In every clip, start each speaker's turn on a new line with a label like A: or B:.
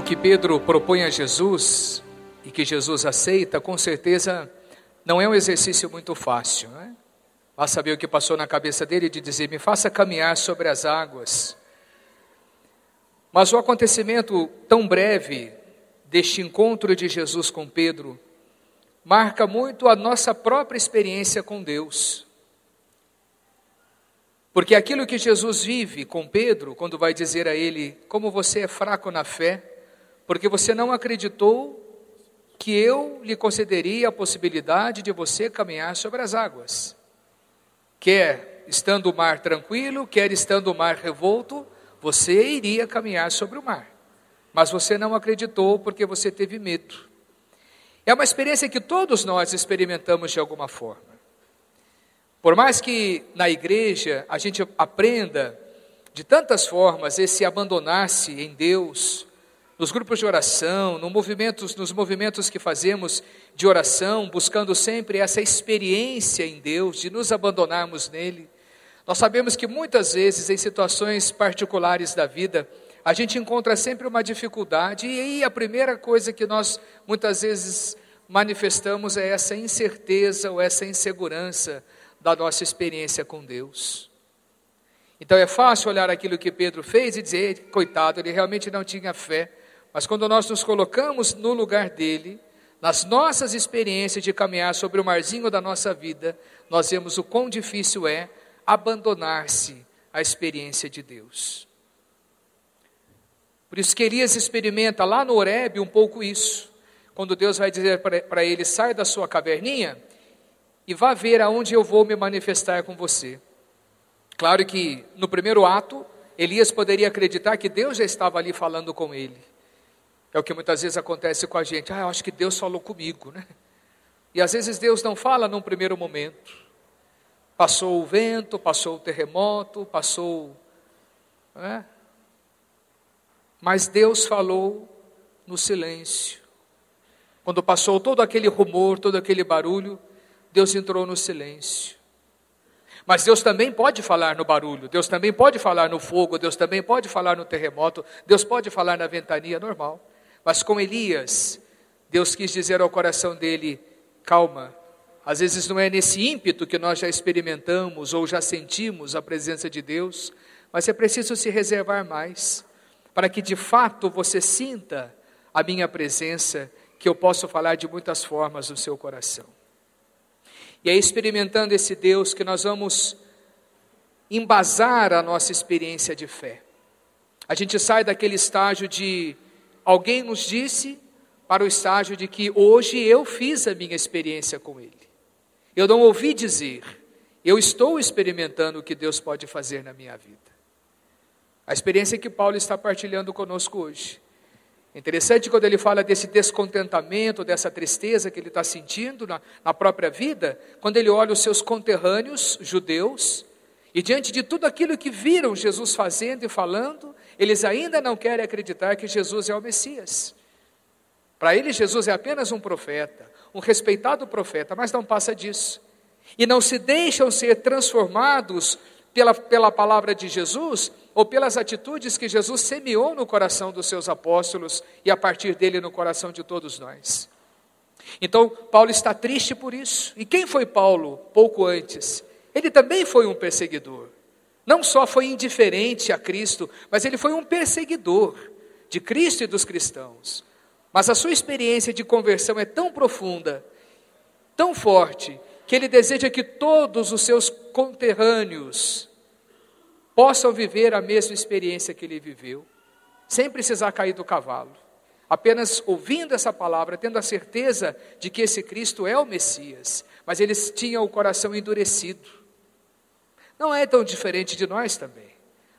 A: O que Pedro propõe a Jesus e que Jesus aceita, com certeza não é um exercício muito fácil, não é? Vá saber o que passou na cabeça dele de dizer: me faça caminhar sobre as águas. Mas o acontecimento tão breve deste encontro de Jesus com Pedro marca muito a nossa própria experiência com Deus. Porque aquilo que Jesus vive com Pedro, quando vai dizer a ele: como você é fraco na fé, porque você não acreditou que eu lhe concederia a possibilidade de você caminhar sobre as águas. Quer estando o mar tranquilo, quer estando o mar revolto, você iria caminhar sobre o mar. Mas você não acreditou porque você teve medo. É uma experiência que todos nós experimentamos de alguma forma. Por mais que na igreja a gente aprenda de tantas formas esse abandonar-se em Deus, nos grupos de oração, nos movimentos que fazemos de oração, buscando sempre essa experiência em Deus, de nos abandonarmos nele, nós sabemos que muitas vezes em situações particulares da vida, a gente encontra sempre uma dificuldade, e aí a primeira coisa que nós muitas vezes manifestamos é essa incerteza ou essa insegurança da nossa experiência com Deus. Então é fácil olhar aquilo que Pedro fez e dizer: coitado, ele realmente não tinha fé. Mas quando nós nos colocamos no lugar dele, nas nossas experiências de caminhar sobre o marzinho da nossa vida, nós vemos o quão difícil é abandonar-se à experiência de Deus. Por isso que Elias experimenta lá no Horebe um pouco isso, quando Deus vai dizer para ele: sai da sua caverninha e vá ver aonde eu vou me manifestar com você. Claro que no primeiro ato, Elias poderia acreditar que Deus já estava ali falando com ele. É o que muitas vezes acontece com a gente: eu acho que Deus falou comigo, né? E às vezes Deus não fala num primeiro momento. Passou o vento, passou o terremoto, passou... né? Mas Deus falou no silêncio. Quando passou todo aquele rumor, todo aquele barulho, Deus entrou no silêncio. Mas Deus também pode falar no barulho, Deus também pode falar no fogo, Deus também pode falar no terremoto, Deus pode falar na ventania, normal. Mas com Elias, Deus quis dizer ao coração dele: calma, às vezes não é nesse ímpeto que nós já experimentamos ou já sentimos a presença de Deus, mas é preciso se reservar mais, para que de fato você sinta a minha presença, que eu posso falar de muitas formas no seu coração. E é experimentando esse Deus que nós vamos embasar a nossa experiência de fé. A gente sai daquele estágio de alguém nos disse, para o estágio de que hoje eu fiz a minha experiência com Ele. Eu não ouvi dizer, eu estou experimentando o que Deus pode fazer na minha vida. A experiência que Paulo está partilhando conosco hoje. Interessante quando ele fala desse descontentamento, dessa tristeza que ele está sentindo na própria vida, quando ele olha os seus conterrâneos judeus, e diante de tudo aquilo que viram Jesus fazendo e falando, eles ainda não querem acreditar que Jesus é o Messias. Para eles Jesus é apenas um profeta, um respeitado profeta, mas não passa disso. E não se deixam ser transformados pela palavra de Jesus, ou pelas atitudes que Jesus semeou no coração dos seus apóstolos, e a partir dele no coração de todos nós. Então Paulo está triste por isso. E quem foi Paulo pouco antes? Ele também foi um perseguidor. Não só foi indiferente a Cristo, mas ele foi um perseguidor de Cristo e dos cristãos. Mas a sua experiência de conversão é tão profunda, tão forte, que ele deseja que todos os seus conterrâneos possam viver a mesma experiência que ele viveu, sem precisar cair do cavalo. Apenas ouvindo essa palavra, tendo a certeza de que esse Cristo é o Messias, mas eles tinham o coração endurecido. Não é tão diferente de nós também.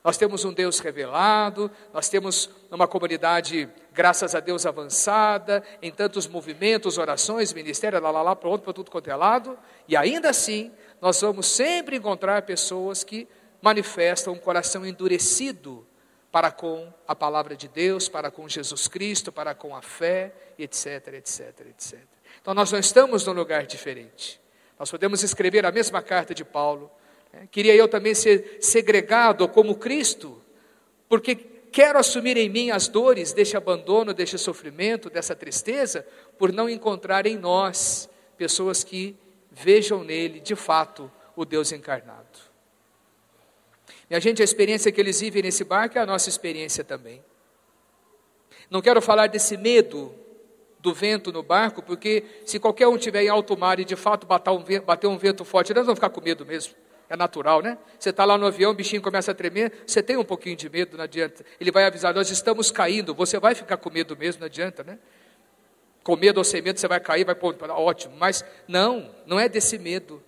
A: Nós temos um Deus revelado, nós temos uma comunidade, graças a Deus, avançada, em tantos movimentos, orações, ministério, pronto para tudo quanto é lado, e ainda assim, nós vamos sempre encontrar pessoas que manifestam um coração endurecido para com a palavra de Deus, para com Jesus Cristo, para com a fé, etc, etc, etc. Então nós não estamos num lugar diferente. Nós podemos escrever a mesma carta de Paulo. Queria eu também ser segregado como Cristo, porque quero assumir em mim as dores deste abandono, deste sofrimento, dessa tristeza, por não encontrar em nós pessoas que vejam nele, de fato, o Deus encarnado. Minha gente, a experiência que eles vivem nesse barco é a nossa experiência também. Não quero falar desse medo do vento no barco, porque se qualquer um estiver em alto mar e de fato bater um vento forte, nós vamos ficar com medo mesmo. É natural, né? Você está lá no avião, o bichinho começa a tremer, você tem um pouquinho de medo, não adianta. Ele vai avisar, nós estamos caindo, você vai ficar com medo mesmo, não adianta, né? Com medo ou sem medo você vai cair, vai pôr, ótimo. Mas não é desse medo.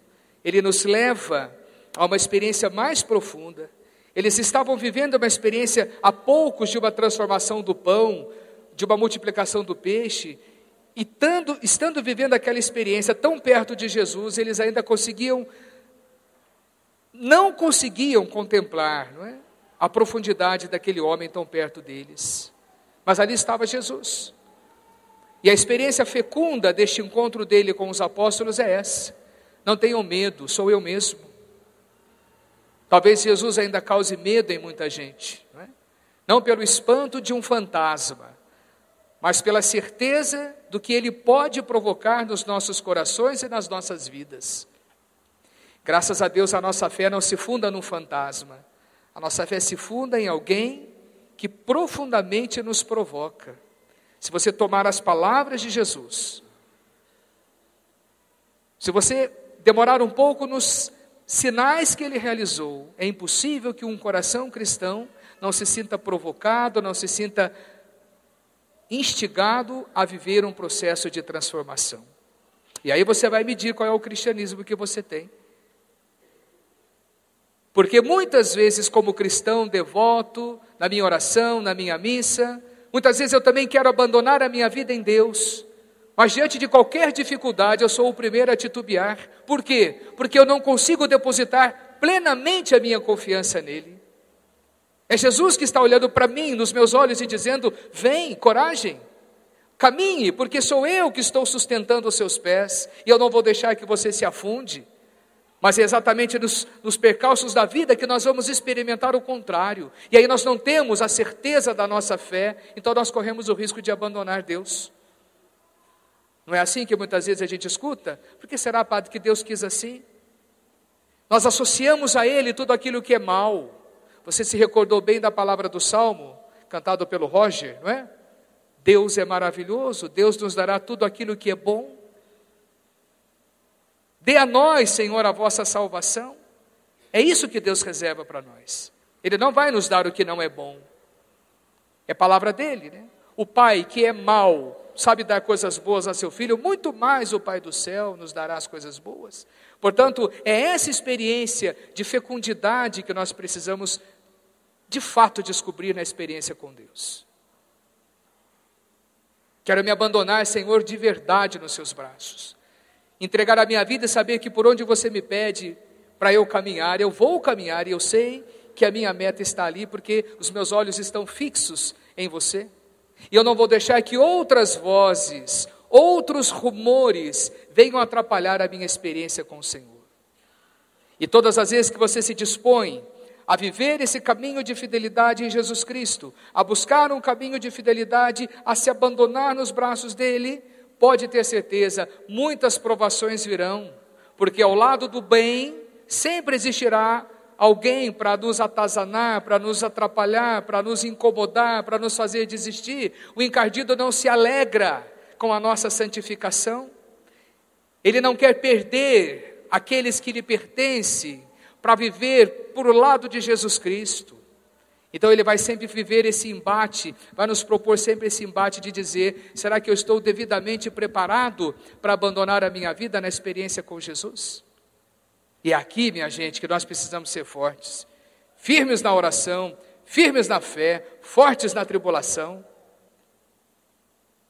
A: Ele nos leva a uma experiência mais profunda. Eles estavam vivendo uma experiência há poucos de uma transformação do pão, de uma multiplicação do peixe, e estando vivendo aquela experiência tão perto de Jesus, eles ainda não conseguiam contemplar, não é, a profundidade daquele homem tão perto deles. Mas ali estava Jesus. E a experiência fecunda deste encontro dele com os apóstolos é essa. Não tenham medo, sou eu mesmo. Talvez Jesus ainda cause medo em muita gente, não é? Não pelo espanto de um fantasma, mas pela certeza do que ele pode provocar nos nossos corações e nas nossas vidas. Graças a Deus, a nossa fé não se funda num fantasma. A nossa fé se funda em alguém que profundamente nos provoca. Se você tomar as palavras de Jesus, se você demorar um pouco nos sinais que ele realizou, é impossível que um coração cristão não se sinta provocado, não se sinta instigado a viver um processo de transformação. E aí você vai medir qual é o cristianismo que você tem. Porque muitas vezes, como cristão devoto, na minha oração, na minha missa, muitas vezes eu também quero abandonar a minha vida em Deus, mas diante de qualquer dificuldade eu sou o primeiro a titubear. Por quê? Porque eu não consigo depositar plenamente a minha confiança nele. É Jesus que está olhando para mim, nos meus olhos e dizendo, vem, coragem, caminhe, porque sou eu que estou sustentando os seus pés, e eu não vou deixar que você se afunde. Mas é exatamente nos percalços da vida que nós vamos experimentar o contrário. E aí nós não temos a certeza da nossa fé, então nós corremos o risco de abandonar Deus. Não é assim que muitas vezes a gente escuta? Por que será, padre, que Deus quis assim? Nós associamos a Ele tudo aquilo que é mal. Você se recordou bem da palavra do Salmo, cantado pelo Roger, não é? Deus é maravilhoso, Deus nos dará tudo aquilo que é bom. Dê a nós, Senhor, a vossa salvação. É isso que Deus reserva para nós. Ele não vai nos dar o que não é bom. É palavra dele, né? O pai que é mau sabe dar coisas boas a seu filho, muito mais o Pai do céu nos dará as coisas boas. Portanto, é essa experiência de fecundidade que nós precisamos, de fato, descobrir na experiência com Deus. Quero me abandonar, Senhor, de verdade nos seus braços. Entregar a minha vida e saber que por onde você me pede para eu caminhar, eu vou caminhar e eu sei que a minha meta está ali porque os meus olhos estão fixos em você. E eu não vou deixar que outras vozes, outros rumores venham atrapalhar a minha experiência com o Senhor. E todas as vezes que você se dispõe a viver esse caminho de fidelidade em Jesus Cristo, a buscar um caminho de fidelidade, a se abandonar nos braços dele, pode ter certeza, muitas provações virão, porque ao lado do bem sempre existirá alguém para nos atazanar, para nos atrapalhar, para nos incomodar, para nos fazer desistir. O encardido não se alegra com a nossa santificação. Ele não quer perder aqueles que lhe pertencem para viver por lado de Jesus Cristo. Então ele vai sempre viver esse embate, vai nos propor sempre esse embate de dizer, será que eu estou devidamente preparado para abandonar a minha vida na experiência com Jesus? E é aqui, minha gente, que nós precisamos ser fortes, firmes na oração, firmes na fé, fortes na tribulação.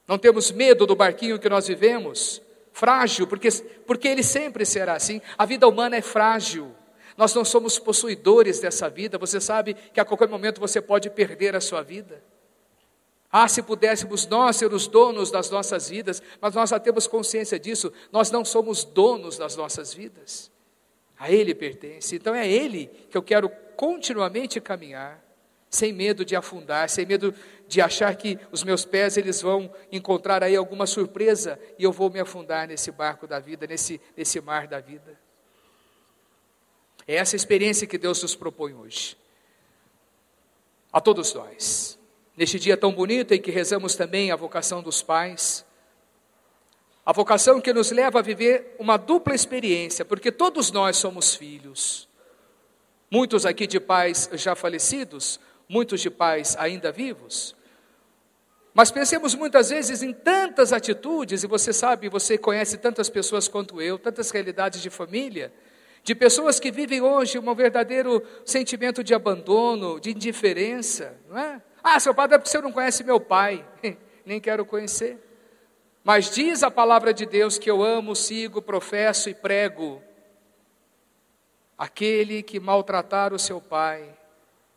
A: Não temos medo do barquinho que nós vivemos, frágil, porque ele sempre será assim. A vida humana é frágil, nós não somos possuidores dessa vida. Você sabe que a qualquer momento você pode perder a sua vida. Se pudéssemos nós ser os donos das nossas vidas, mas nós já temos consciência disso, nós não somos donos das nossas vidas. A Ele pertence, então é Ele que eu quero continuamente caminhar, sem medo de afundar, sem medo de achar que os meus pés eles vão encontrar aí alguma surpresa e eu vou me afundar nesse barco da vida, nesse mar da vida. É essa experiência que Deus nos propõe hoje, a todos nós. Neste dia tão bonito em que rezamos também a vocação dos pais, a vocação que nos leva a viver uma dupla experiência, porque todos nós somos filhos. Muitos aqui de pais já falecidos, muitos de pais ainda vivos. Mas pensemos muitas vezes em tantas atitudes, e você sabe, você conhece tantas pessoas quanto eu, tantas realidades de família, de pessoas que vivem hoje um verdadeiro sentimento de abandono, de indiferença, não é? Ah, seu padre, é porque você não conhece meu pai, nem quero conhecer. Mas diz a palavra de Deus que eu amo, sigo, professo e prego. Aquele que maltratar o seu pai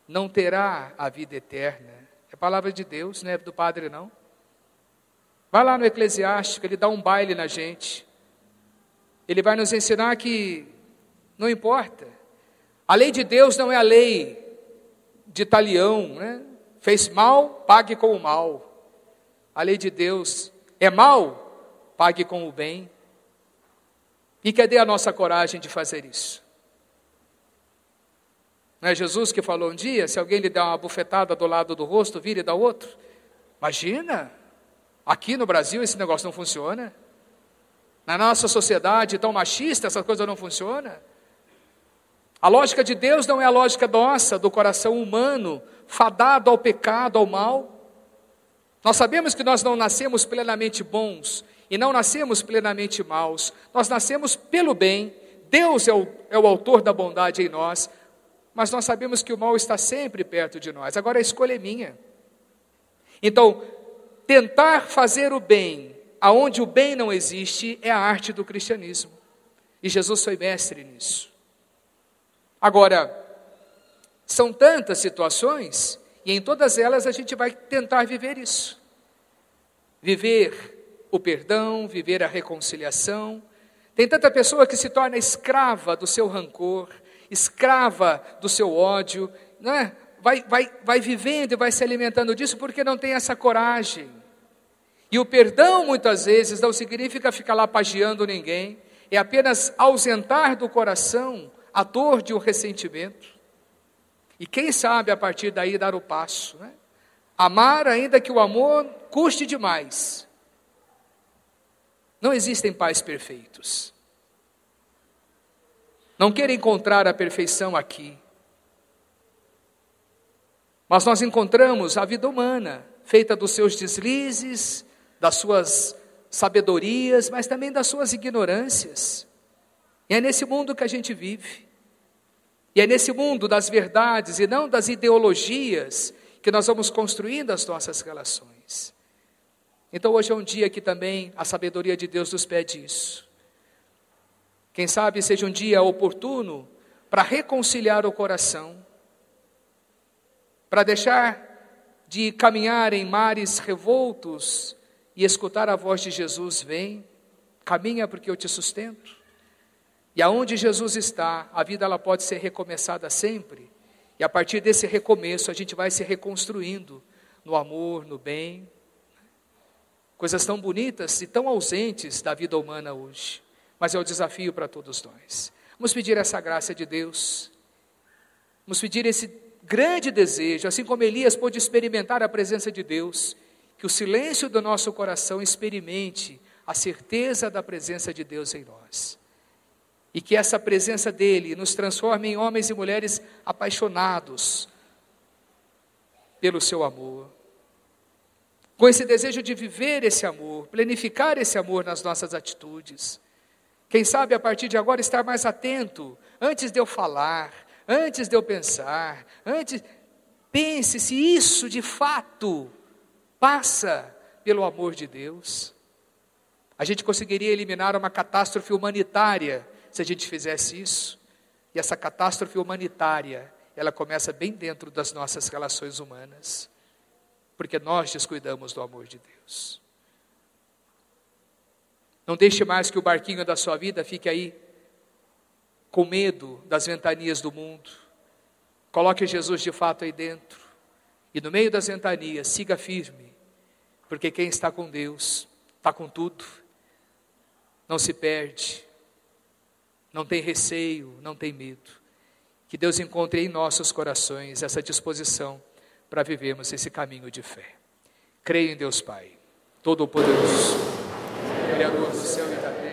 A: não terá a vida eterna. É a palavra de Deus, não é do padre não. Vai lá no Eclesiástico, ele dá um baile na gente. Ele vai nos ensinar que não importa. A lei de Deus não é a lei de talião, né? Fez mal, pague com o mal. A lei de Deus é mal, pague com o bem. E cadê a nossa coragem de fazer isso? Não é Jesus que falou um dia, se alguém lhe der uma bufetada do lado do rosto, vire e dá outro? Imagina, aqui no Brasil esse negócio não funciona. Na nossa sociedade tão machista, essa coisa não funciona. A lógica de Deus não é a lógica nossa, do coração humano, fadado ao pecado, ao mal. Nós sabemos que nós não nascemos plenamente bons e não nascemos plenamente maus. Nós nascemos pelo bem. Deus é o autor da bondade em nós, mas nós sabemos que o mal está sempre perto de nós. Agora a escolha é minha. Então, tentar fazer o bem aonde o bem não existe é a arte do cristianismo. E Jesus foi mestre nisso. Agora, são tantas situações, e em todas elas a gente vai tentar viver isso. Viver o perdão, viver a reconciliação. Tem tanta pessoa que se torna escrava do seu rancor, escrava do seu ódio, não é? Vai vivendo e vai se alimentando disso porque não tem essa coragem. E o perdão, muitas vezes, não significa ficar lá pagiando ninguém, é apenas ausentar do coração a dor de um ressentimento. E quem sabe, a partir daí, dar o passo, né? Amar, ainda que o amor custe demais. Não existem pais perfeitos. Não quero encontrar a perfeição aqui. Mas nós encontramos a vida humana, feita dos seus deslizes, das suas sabedorias, mas também das suas ignorâncias. E é nesse mundo que a gente vive. E é nesse mundo das verdades e não das ideologias que nós vamos construindo as nossas relações. Então hoje é um dia que também a sabedoria de Deus nos pede isso. Quem sabe seja um dia oportuno para reconciliar o coração, para deixar de caminhar em mares revoltos e escutar a voz de Jesus: vem, caminha porque eu te sustento. E aonde Jesus está, a vida ela pode ser recomeçada sempre. E a partir desse recomeço a gente vai se reconstruindo no amor, no bem. Coisas tão bonitas e tão ausentes da vida humana hoje. Mas é o desafio para todos nós. Vamos pedir essa graça de Deus. Vamos pedir esse grande desejo, assim como Elias pôde experimentar a presença de Deus, que o silêncio do nosso coração experimente a certeza da presença de Deus em nós. E que essa presença dele nos transforme em homens e mulheres apaixonados pelo seu amor. Com esse desejo de viver esse amor, planificar esse amor nas nossas atitudes. Quem sabe a partir de agora estar mais atento, antes de eu falar, antes de eu pensar, pense se isso de fato passa pelo amor de Deus. A gente conseguiria eliminar uma catástrofe humanitária se a gente fizesse isso. E essa catástrofe humanitária, ela começa bem dentro das nossas relações humanas, porque nós descuidamos do amor de Deus. Não deixe mais que o barquinho da sua vida fique aí, com medo das ventanias do mundo. Coloque Jesus de fato aí dentro. E no meio das ventanias, siga firme, porque quem está com Deus, está com tudo, não se perde, não tem receio, não tem medo. Que Deus encontre em nossos corações essa disposição para vivermos esse caminho de fé. Creio em Deus Pai, Todo-Poderoso, Criador do céu e da terra,